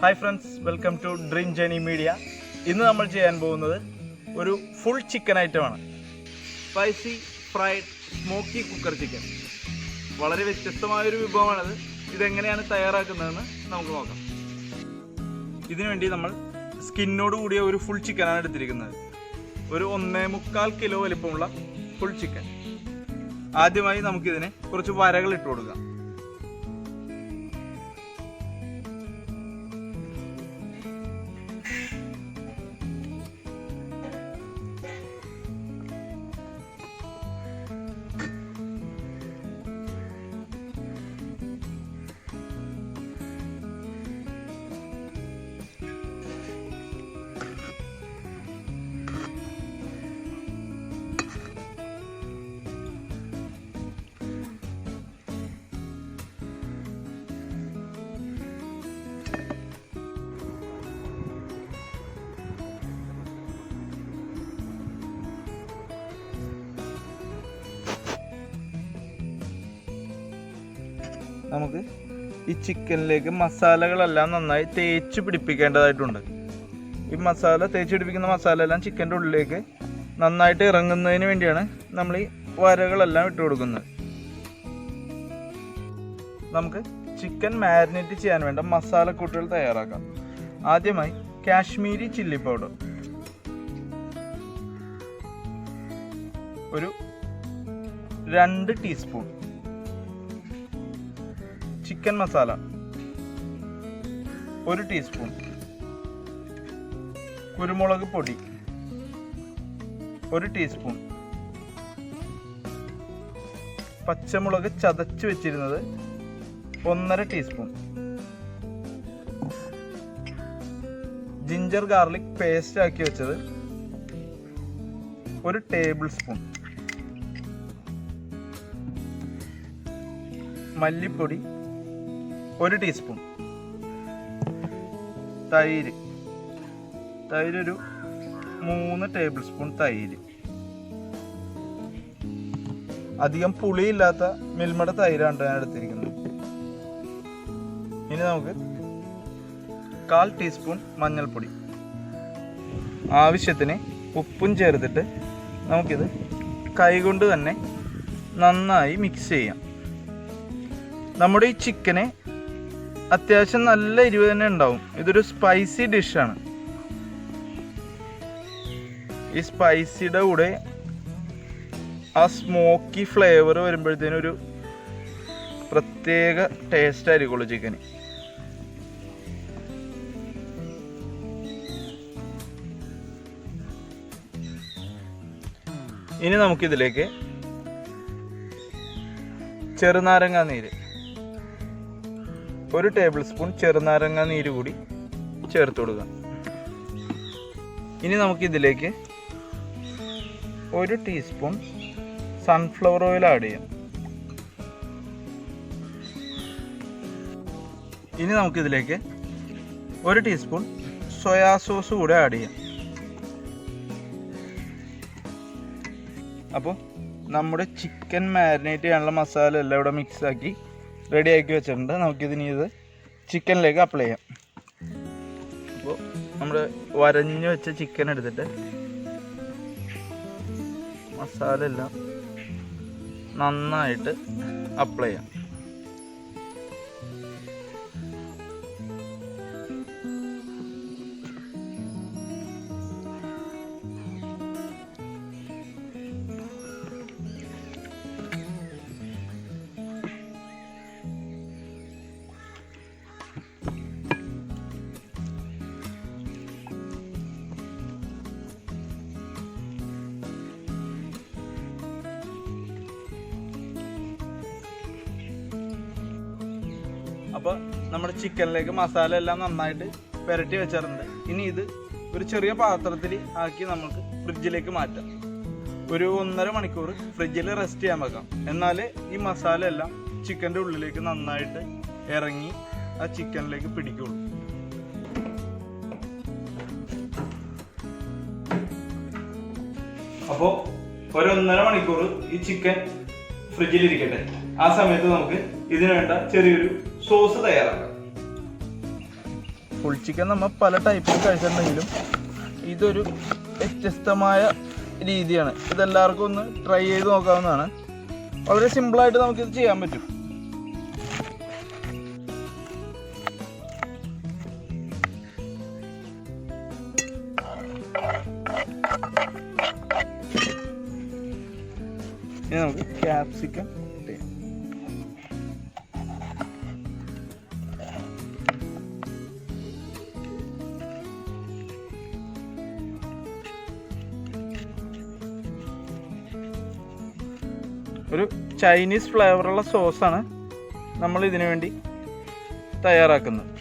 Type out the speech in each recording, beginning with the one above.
Hi friends, welcome to dream journey media. ഇന്ന് നമ്മൾ ചെയ്യാൻ പോകുന്നത് ഒരു ഫുൾ ചിക്കൻ ഐറ്റമാണ്. Spicy fried smoky cooker chicken. വളരെ വ്യത്യസ്തമായൊരു വിഭവമാണിത്. ഇതെങ്ങനെയാണ് തയ്യാറാക്കുന്നതെന്ന് നമുക്ക് നോക്കാം. ഇതിനുവേണ്ടി നമ്മൾ സ്കിന്നോട് കൂടിയ ഒരു ഫുൾ ചിക്കനാണ് എടുത്തിരിക്കുന്നത്. ഒരു 1.25 കിലോ വലിപ്പമുള്ള ഫുൾ ചിക്കൻ. ആദ്യമായി നമുക്കിതിന് കുറച്ച് വരകൾ ഇട്ട് കൊടുക്കാം. നമുക്ക് ഈ ചിക്കനിലേക്ക് മസാലകളെല്ലാം നന്നായി തേച്ച് പിടിപ്പിക്കേണ്ടതായിട്ടുണ്ട്. ഈ തേച്ച് പിടിപ്പിക്കുന്ന മസാല എല്ലാം ചിക്കൻ്റെ ഉള്ളിലേക്ക് നന്നായിട്ട് ഇറങ്ങുന്നതിന് വേണ്ടിയാണ് നമ്മൾ ഈ വരകളെല്ലാം ഇട്ട് കൊടുക്കുന്നത്. നമുക്ക് ചിക്കൻ മാരിനേറ്റ് ചെയ്യാൻ വേണ്ട മസാലക്കൂട്ടുകൾ തയ്യാറാക്കാം. ആദ്യമായി കാശ്മീരി ചില്ലി പൗഡർ ഒരു 2 ടീസ്പൂൺ, ചിക്കൻ മസാല 1 ടീസ്പൂൺ, കുരുമുളക് പൊടി 1 ടീസ്പൂൺ, പച്ചമുളക് ചതച്ച് വെച്ചിരുന്നത് 1.5 ടീസ്പൂൺ, ജിഞ്ചർ ഗാർലിക് പേസ്റ്റ് ആക്കി വെച്ചത് 1 ടേബിൾ സ്പൂൺ, മല്ലിപ്പൊടി 1 ടീസ്പൂൺ, തൈര് ഒരു 3 ടേബിൾ സ്പൂൺ തൈര്. അധികം പുളിയില്ലാത്ത മിൽമയുടെ തൈരാണ് ഞാൻ എടുത്തിരിക്കുന്നത്. ഇനി നമുക്ക് 1/4 ടീസ്പൂൺ മഞ്ഞൾപ്പൊടി, ആവശ്യത്തിന് ഉപ്പും ചേർത്തിട്ട് നമുക്കിത് കൈകൊണ്ട് തന്നെ നന്നായി മിക്സ് ചെയ്യാം. നമ്മുടെ ഈ ചിക്കന് അത്യാവശ്യം നല്ല എരിവ് തന്നെ ഉണ്ടാവും. ഇതൊരു സ്പൈസി ഡിഷാണ്. ഈ സ്പൈസിയുടെ കൂടെ ആ സ്മോക്കി ഫ്ലേവർ വരുമ്പോഴത്തേനും ഒരു പ്രത്യേക ടേസ്റ്റ് ആയിരിക്കുള്ളൂ ചിക്കന്. ഇനി നമുക്കിതിലേക്ക് ചെറുനാരങ്ങ നീര് 1 ടേബിൾ സ്പൂൺ ചെറുനാരങ്ങ നീര് കൂടി ചേർത്ത് കൊടുക്കുക. ഇനി നമുക്കിതിലേക്ക് 1 ടീസ്പൂൺ സൺഫ്ലവർ ഓയിൽ ആഡ് ചെയ്യാം. ഇനി നമുക്കിതിലേക്ക് 1 ടീസ്പൂൺ സോയാ സോസ് കൂടെ ആഡ് ചെയ്യാം. അപ്പോൾ നമ്മുടെ ചിക്കൻ മാരിനേറ്റ് ചെയ്യാനുള്ള മസാല എല്ലാം ഇവിടെ മിക്സാക്കി റെഡിയാക്കി വെച്ചിട്ടുണ്ട്. നമുക്കിതിനി ഇത് ചിക്കനിലേക്ക് അപ്ലൈ ചെയ്യാം. അപ്പോൾ നമ്മൾ വരഞ്ഞു വെച്ച ചിക്കൻ എടുത്തിട്ട് മസാല എല്ലാം നന്നായിട്ട് അപ്ലൈ ചെയ്യാം. അപ്പോൾ നമ്മുടെ ചിക്കനിലേക്ക് മസാല എല്ലാം നന്നായിട്ട് പുരട്ടി വെച്ചിട്ടുണ്ട്. ഇനി ഇത് ഒരു ചെറിയ പാത്രത്തിൽ ആക്കി നമുക്ക് ഫ്രിഡ്ജിലേക്ക് മാറ്റാം. ഒരു 1.5 മണിക്കൂർ ഫ്രിഡ്ജിൽ റെസ്റ്റ് ചെയ്യാൻ വെക്കാം. എന്നാൽ ഈ മസാല എല്ലാം ചിക്കൻ്റെ ഉള്ളിലേക്ക് നന്നായിട്ട് ഇറങ്ങി ആ ചിക്കനിലേക്ക് പിടിക്കുള്ളൂ. അപ്പോൾ ഒരു 1.5 മണിക്കൂർ ഈ ചിക്കൻ ഫ്രിഡ്ജിലിരിക്കട്ടെ. ആ സമയത്ത് നമുക്ക് ഇതിന് വേണ്ട ചെറിയൊരു സോസ് തയ്യാറാക്കാം. ഫുൾ ചിക്കൻ നമ്മൾ പല ടൈപ്പിൽ കഴിച്ചിട്ടുണ്ടെങ്കിലും ഇതൊരു വ്യത്യസ്തമായ രീതിയാണ്. ഇതെല്ലാവർക്കും ഒന്ന് ട്രൈ ചെയ്ത് നോക്കാവുന്നതാണ്. വളരെ സിമ്പിളായിട്ട് നമുക്കിത് ചെയ്യാൻ പറ്റും. ഇനി നമുക്ക് ക്യാപ്സിക്കം ഒരു ചൈനീസ് ഫ്ലേവറുള്ള സോസാണ് നമ്മൾ ഇതിനു വേണ്ടി തയ്യാറാക്കുന്നത്.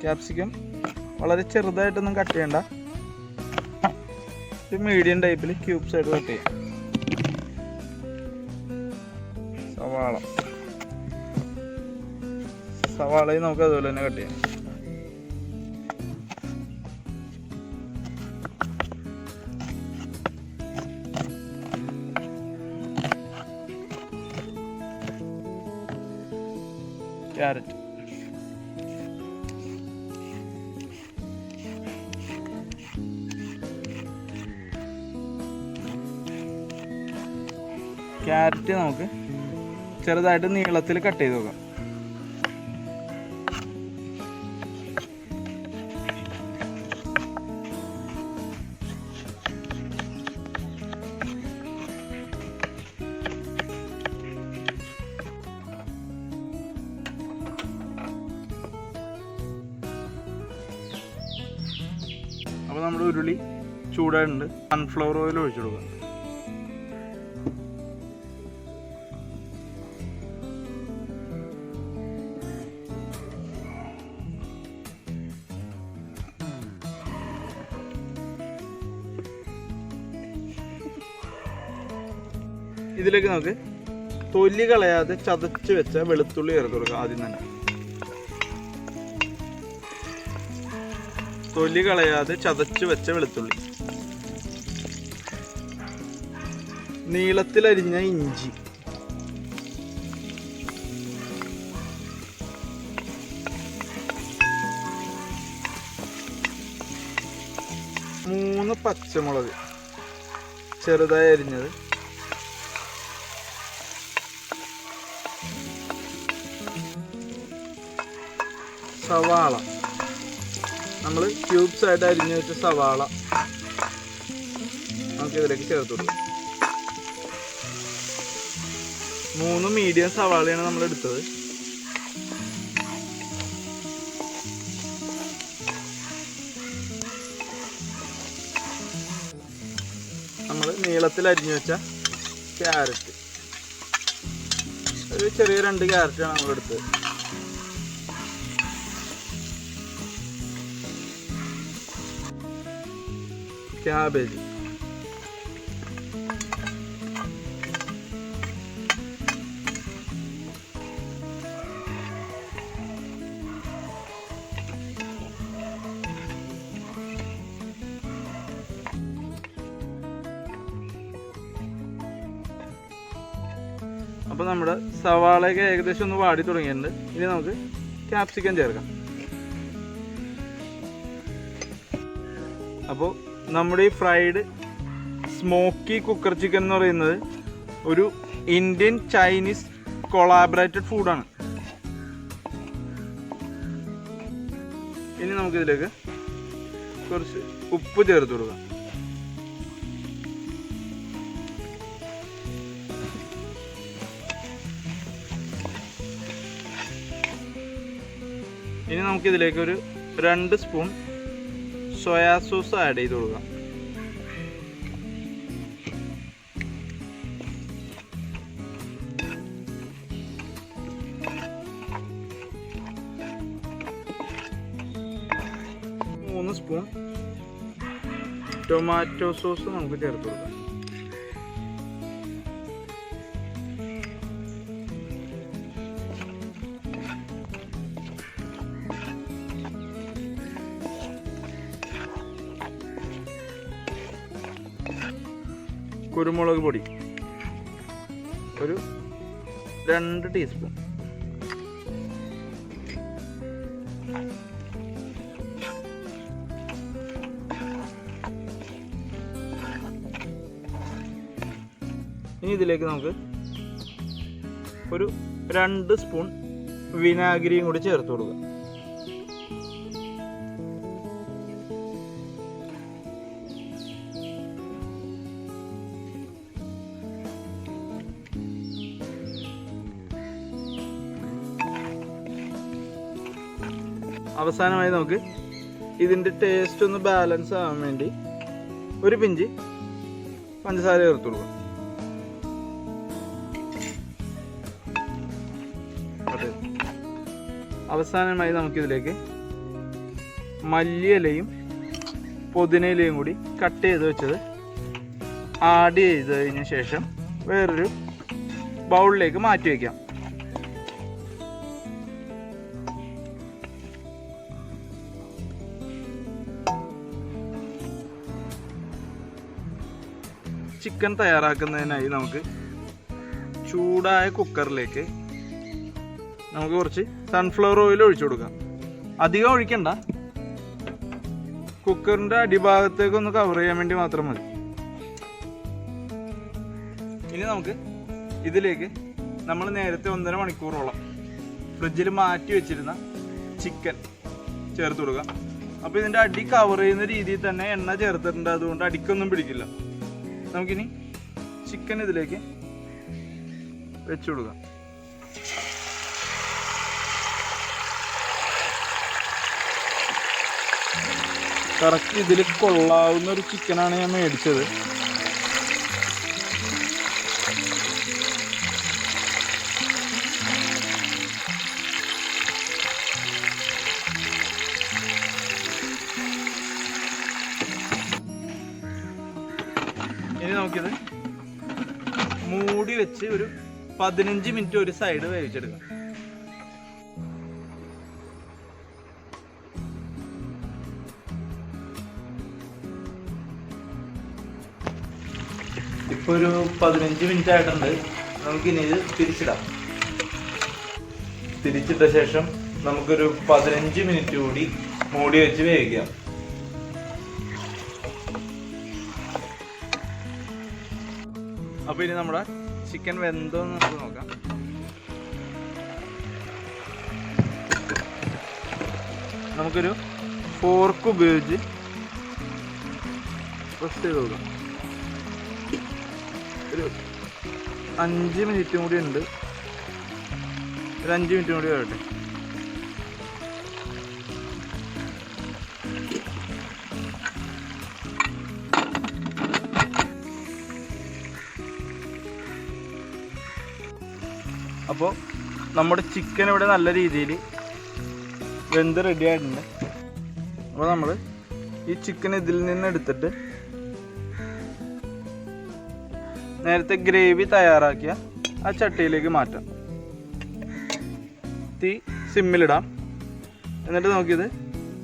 ക്യാപ്സിക്കം വളരെ ചെറുതായിട്ടൊന്നും കട്ട് ചെയ്യണ്ട, ഒരു മീഡിയം ടൈപ്പിൽ ക്യൂബ്സ് ആയിട്ട് കട്ട് ചെയ്യാം. സവാളയും നമുക്ക് അതുപോലെ തന്നെ കട്ട് ചെയ്യാം. ക്യാരറ്റ്, നമുക്ക് ചെറുതായിട്ട് നീളത്തിൽ കട്ട് ചെയ്ത് നോക്കാം. അപ്പോൾ നമ്മുടെ ഉരുളി ചൂടായിട്ടുണ്ട്. സൺഫ്ലവർ ഓയിൽ ഒഴിച്ചു കൊടുക്കുക. ഇതിലേക്ക് നമുക്ക് തൊലി കളയാതെ ചതച്ച് വെച്ച വെളുത്തുള്ളി ചേർത്ത് കൊടുക്കുക. ആദ്യം തന്നെ തൊലി കളയാതെ ചതച്ച് വെച്ച വെളുത്തുള്ളി, നീളത്തിലരിഞ്ഞ ഇഞ്ചി, മൂന്ന് പച്ചമുളക് ചെറുതായി അരിഞ്ഞത്, സവാള, നമ്മൾ ക്യൂബ്സ് ആയിട്ട് അരിഞ്ഞു വെച്ച സവാള നമുക്ക് ഇതിലേക്ക് ചേർത്ത് കൊടുക്കും. 3 മീഡിയം സവാളയാണ് നമ്മൾ എടുത്തത്. നമ്മൾ നീളത്തിൽ അരിഞ്ഞു വെച്ച ക്യാരറ്റ്, ഒരു ചെറിയ 2 ക്യാരറ്റാണ് നമ്മൾ എടുത്തത്. ക്യാബേജ്, അപ്പോൾ നമ്മുടെ സവാളയൊക്കെ ഏകദേശം ഒന്ന് വാടി തുടങ്ങിയിട്ടുണ്ട്. ഇനി നമുക്ക് ക്യാപ്സിക്കം ചേർക്കാം. അപ്പോൾ നമ്മുടെ ഈ ഫ്രൈഡ് സ്മോക്കി കുക്കർ ചിക്കൻ എന്ന് പറയുന്നത് ഒരു ഇന്ത്യൻ ചൈനീസ് കൊളാബറേറ്റഡ് ഫുഡാണ്. ഇനി നമുക്കിതിലേക്ക് കുറച്ച് ഉപ്പ് ചേർത്ത് കൊടുക്കാം. ഇനി നമുക്കിതിലേക്ക് ഒരു 2 സ്പൂൺ സോയാ സോസ് ആഡ് ചെയ്ത് കൊടുക്കാം. മൂന്ന് സ്പൂൺ ടൊമാറ്റോ സോസ് നമുക്ക് ചേർത്ത് കൊടുക്കാം. കുരുമുളക് പൊടി ഒരു 2 ടീസ്പൂൺ, ഇനി ഇതിലേക്ക് നമുക്ക് ഒരു 2 സ്പൂൺ വിനാഗിരിയും കൂടി ചേർത്ത് കൊടുക്കുക. അവസാനമായി നമുക്ക് ഇതിൻ്റെ ടേസ്റ്റ് ഒന്ന് ബാലൻസ് ആവാൻ വേണ്ടി ഒരു പിഞ്ച് പഞ്ചസാര ചേർത്ത് കൊടുക്കുക. അവസാനമായി നമുക്കിതിലേക്ക് മല്ലിയിലയും പുതിനയിലയും കൂടി കട്ട് ചെയ്ത് വെച്ചത് ആഡ് ചെയ്തതിന് ശേഷം വേറൊരു ബൗളിലേക്ക് മാറ്റി വയ്ക്കാം. ചിക്കൻ തയ്യാറാക്കുന്നതിനായി നമുക്ക് ചൂടായ കുക്കറിലേക്ക് നമുക്ക് കുറച്ച് സൺഫ്ലവർ ഓയിൽ ഒഴിച്ചു കൊടുക്കാം. അധികം ഒഴിക്കണ്ട, കുക്കറിൻ്റെ അടിഭാഗത്തേക്ക് ഒന്ന് കവർ ചെയ്യാൻ വേണ്ടി മാത്രം മതി. ഇനി നമുക്ക് ഇതിലേക്ക് നമ്മൾ നേരത്തെ 1.5 മണിക്കൂറോളം ഫ്രിഡ്ജിൽ മാറ്റി വെച്ചിരുന്ന ചിക്കൻ ചേർത്ത് കൊടുക്കാം. അപ്പോൾ ഇതിൻ്റെ അടി കവർ ചെയ്യുന്ന രീതിയിൽ തന്നെ എണ്ണ ചേർത്തിട്ടുണ്ട്, അതുകൊണ്ട് അടിക്കൊന്നും പിടിക്കില്ല. നമുക്കിനി ചിക്കൻ ഇതിലേക്ക് വെച്ചു കൊടുക്കാം. കറക്റ്റ് ഇതിൽ കൊള്ളാവുന്ന ഒരു ചിക്കനാണ് ഞാൻ മേടിച്ചത്. ഇനി നമുക്കിത് മൂടി വെച്ച് ഒരു 15 മിനിറ്റ് ഒരു സൈഡ് വേവിച്ചെടുക്കാം. ഇപ്പോൾ ഒരു 15 മിനിറ്റ് ആയിട്ടുണ്ട്. നമുക്കിനി ഇത് തിരിച്ചിടാം. തിരിച്ചിട്ട ശേഷം നമുക്കൊരു 15 മിനിറ്റ് കൂടി മൂടി വെച്ച് വേവിക്കാം. അപ്പോൾ ഇനി നമ്മുടെ ചിക്കൻ വെന്തോന്ന് നമുക്ക് നോക്കാം. നമുക്കൊരു ഫോർക്ക് ഉപയോഗിച്ച് പ്രസ് ചെയ്ത് നോക്കാം. ഒരു 5 മിനിറ്റും കൂടി ഉണ്ട്. ഒരു 5 മിനിറ്റും കൂടി വരട്ടെ. അപ്പോൾ നമ്മുടെ ചിക്കൻ ഇവിടെ നല്ല രീതിയിൽ വെന്ത് റെഡി ആയിട്ടുണ്ട്. അപ്പോൾ നമ്മൾ ഈ ചിക്കൻ ഇതിൽ നിന്ന് എടുത്തിട്ട് നേരത്തെ ഗ്രേവി തയ്യാറാക്കിയ ആ ചട്ടിയിലേക്ക് മാറ്റാം. തീ സിമ്മിലിടാം. എന്നിട്ട് നമുക്കിത്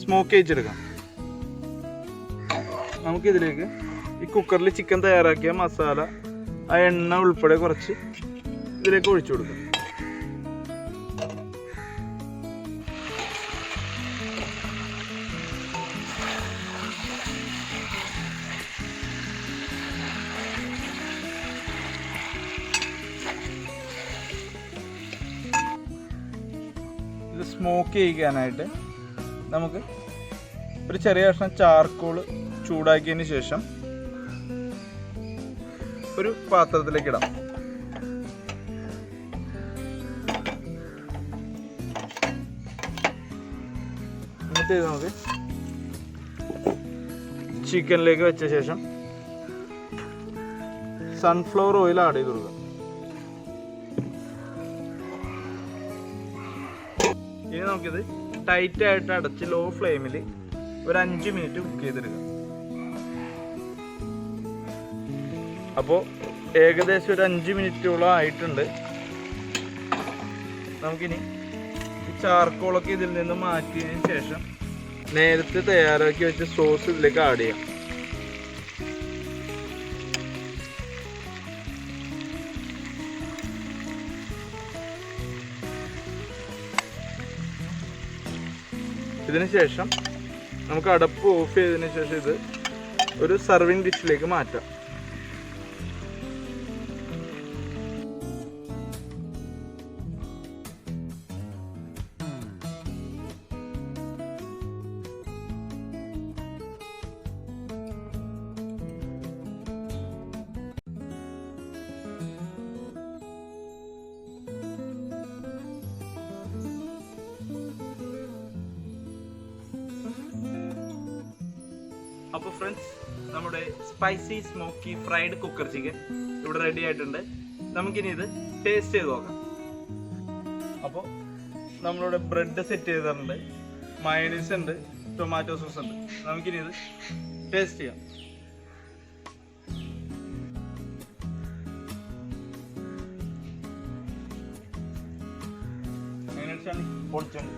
സ്മോക്ക് ചെയ്തെടുക്കാം. നമുക്കിതിലേക്ക് ഈ കുക്കറിൽ ചിക്കൻ തയ്യാറാക്കിയ മസാല, ആ എണ്ണ ഉൾപ്പെടെ കുറച്ച് ഇതിലേക്ക് ഒഴിച്ചു കൊടുക്കാം. ഇത് സ്മോക്ക് ചെയ്യിക്കാനായിട്ട് നമുക്ക് ഒരു ചെറിയ കഷ്ണം ചാർക്കോള് ചൂടാക്കിയതിന് ശേഷം ഒരു പാത്രത്തിലേക്ക് ഇടാം. എന്നിട്ട് ഇത് നമുക്ക് ചിക്കനിലേക്ക് വെച്ച ശേഷം സൺഫ്ലവർ ഓയിൽ ആഡ് ചെയ്ത് കൊടുക്കാം. ഇനി നമുക്കിത് ടൈറ്റ് ആയിട്ട് അടച്ച് ലോ ഫ്ലെയിമിൽ ഒരു 5 മിനിറ്റ് കുക്ക് ചെയ്തെടുക്കാം. അപ്പോൾ ഏകദേശം ഒരു 5 മിനിറ്റോളം ആയിട്ടുണ്ട്. നമുക്കിനി ഈ ചാർക്കോളൊക്കെ ഇതിൽ നിന്ന് മാറ്റിയതിന് ശേഷം നേരത്തെ തയ്യാറാക്കി വെച്ച സോസ് ഇതിലേക്ക് ആഡ് ചെയ്യാം. ഇതിന് ശേഷം നമുക്ക് അടപ്പ് ഓഫ് ചെയ്തതിന് ശേഷം ഇത് ഒരു സർവിങ് ഡിഷിലേക്ക് മാറ്റാം. അപ്പോൾ ഫ്രണ്ട്സ്, നമ്മുടെ spicy smoky fried cooker chicken ഇവിടെ റെഡി ആയിട്ടുണ്ട്. നമുക്കിനി ഇത് ടേസ്റ്റ് ചെയ്ത് നോക്കാം. അപ്പോൾ നമ്മളിവിടെ ബ്രെഡ് സെറ്റ് ചെയ്തിട്ടുണ്ട്, മയോണീസ് ഉണ്ട്, ടൊമാറ്റോ സോസ് ഉണ്ട്. നമുക്കിനി ഇത് ടേസ്റ്റ് ചെയ്യാം. എങ്ങനെ വെച്ചാൽ പൊളിച്ചുണ്ട്.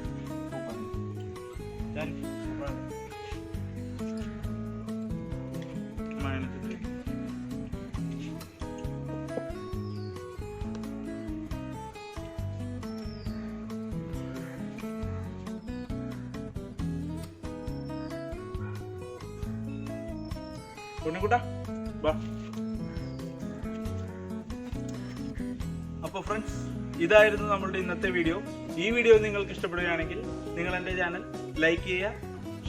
അപ്പോൾ ഫ്രണ്ട്സ്, ഇതായിരുന്നു നമ്മളുടെ ഇന്നത്തെ വീഡിയോ. ഈ വീഡിയോ നിങ്ങൾക്ക് ഇഷ്ടപ്പെടുകയാണെങ്കിൽ നിങ്ങൾ എൻ്റെ ചാനൽ ലൈക്ക് ചെയ്യുക,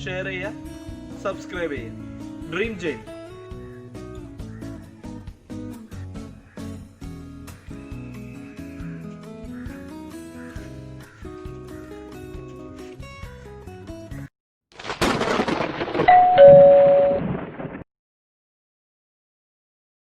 ഷെയർ ചെയ്യുക, സബ്സ്ക്രൈബ് ചെയ്യുക. ഡ്രീം ജെയിൻ.